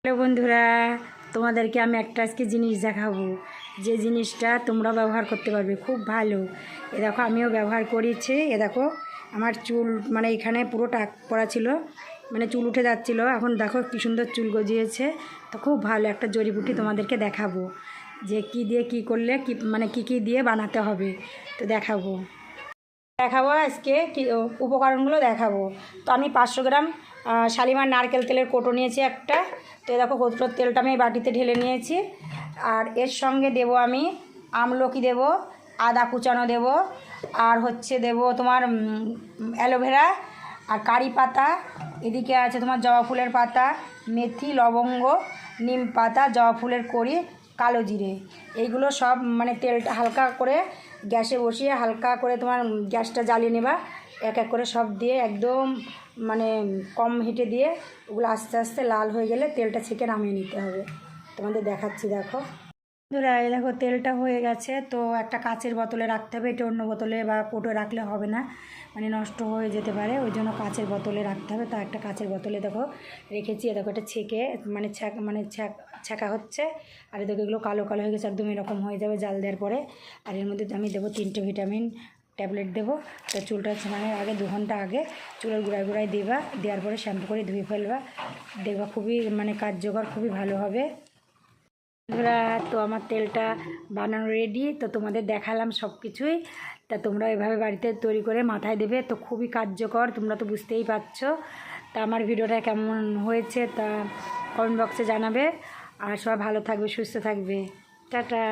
Hello বন্ধুরা, তোমাদেরকে আমি একটা আজকে জিনিস দেখাবো, যে জিনিসটা তোমরা ব্যবহার করতে পারবে, খুব ভালো। এ দেখো, আমিও ব্যবহার করেছি। এ দেখো, আমার চুল মানে এখানে পুরো টাক পড়া ছিল, মানে চুল উঠে যাচ্ছিল। এখন দেখো কী সুন্দর চুল গজিয়েছে। তো খুব ভালো একটা জড়িবুটি তোমাদেরকে দেখাবো, যে কি দিয়ে কি করলে কি মানে কি দিয়ে বানাতে হবে। তো দেখাবো আজকে কি উপকরণগুলো দেখাবো। তো আমি 500 গ্রাম শালিমার নারকেল তেলের কোটো নিয়েছি একটা। তো দেখো, কোটোর তেলটা আমি বাটিতে ঢেলে নিয়েছি। আর এর সঙ্গে দেব আমি আমলকি, দেব আদা কুচানো, দেব আর হচ্ছে দেব তোমার অ্যালোভেরা আর কারি পাতা। এদিকে আছে তোমার জবা ফুলের পাতা, মেথি, লবঙ্গ, নিম পাতা, জবা ফুলের কড়ি, কালো জিরে। এইগুলো সব মানে তেলটা হালকা করে গ্যাসে বসিয়ে হালকা করে তোমার গ্যাসটা জ্বালিয়ে নেবা। এক এক করে সব দিয়ে একদম মানে কম হিটে দিয়ে ওগুলো আস্তে আস্তে লাল হয়ে গেলে তেলটা ছেঁকে নামিয়ে নিতে হবে। তোমাদের দেখাচ্ছি, দেখো বন্ধুরা। এই দেখো, তেলটা হয়ে গেছে। তো একটা কাচের বোতলে রাখতে হবে, এটা অন্য বোতলে বা কোটো রাখলে হবে না, মানে নষ্ট হয়ে যেতে পারে। ওই জন্য কাচের বোতলে রাখতে হবে। তা একটা কাচের বোতলে দেখো রেখেছি। দেখো, এটা ছেঁকে মানে ছ্যাঁকা হচ্ছে। আর দেখো, এগুলো কালো কালো হয়ে গেছে, একদম এরকম হয়ে যাবে জাল দেওয়ার পরে। আর এর মধ্যে আমি দেবো 3টে ভিটামিন ট্যাবলেট দেবো। তো চুলটা মানে আগে 2 ঘন্টা আগে চুলের গোড়ায় দেবা, দেওয়ার পরে শ্যাম্পু করে ধুয়ে ফেলবা। দেখবা খুবই মানে কার্যকর, খুবই ভালো হবে বন্ধুরা। তো আমার তেলটা বানানো রেডি, তো তোমাদের দেখালাম সব কিছুই। তা তোমরা এভাবে বাড়িতে তৈরি করে মাথায় দেবে, তো খুবই কার্যকর, তোমরা তো বুঝতেই পারছো। তা আমার ভিডিওটা কেমন হয়েছে তা কমেন্ট বক্সে জানাবে। আর সবাই ভালো থাকবে, সুস্থ থাকবে। টাটা।